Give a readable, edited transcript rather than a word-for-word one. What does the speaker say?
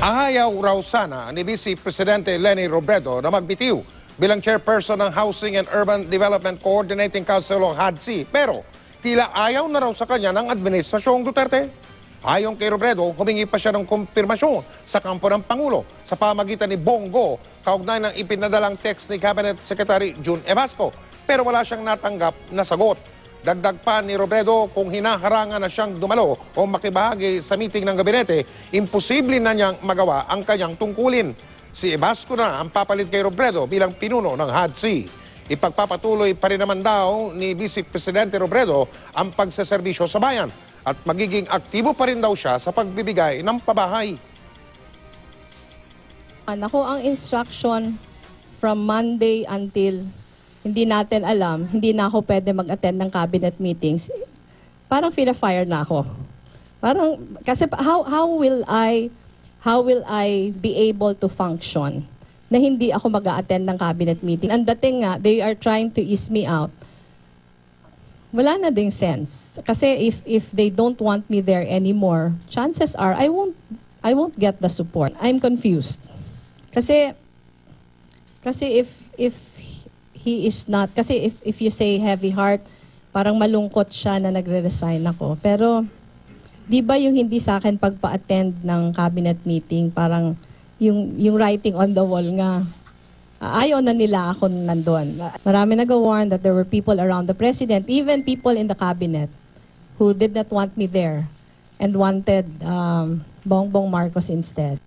Ayaw raw sana ni Vice Presidente Leni Robredo na magbitiw bilang chairperson ng Housing and Urban Development Coordinating Council o HADC. Pero tila ayaw na raw sa kanya ng Administrasyong Duterte. Ayon kay Robredo, humingi pa siya ng kumpirmasyon sa kampo ng Pangulo sa pamagitan ni Bongo kaugnay ng ipinadalang text ni Cabinet Secretary June Evasco. Pero wala siyang natanggap na sagot. Dagdag pa ni Robredo, kung hinaharangan na siyang dumalo o makibahagi sa meeting ng gabinete, imposible na niyang magawa ang kanyang tungkulin. Si Evasco na ang papalit kay Robredo bilang pinuno ng HADC. Ipagpapatuloy pa rin naman daw ni Vice Presidente Robredo ang pagsaserbisyo sa bayan at magiging aktibo pa rin daw siya sa pagbibigay ng pabahay. Ako ang instruction from Monday until hindi natin alam, hindi na ako pwede mag-attend ng cabinet meetings. Parang feel-fire na ako. Parang, kasi how will I be able to function na hindi ako mag-attend ng cabinet meeting? Ang dating nga, they are trying to ease me out. Wala na ding sense. Kasi if they don't want me there anymore, chances are I won't get the support. I'm confused. Kasi if he is not, kasi if you say heavy heart, parang malungkot siya na nagre-resign ako. Pero, di ba yung hindi sa akin pagpa-attend ng cabinet meeting, parang yung writing on the wall nga, ayaw na nila ako nandun. Marami nag-warn that there were people around the president, even people in the cabinet, who did not want me there and wanted Bongbong Marcos instead.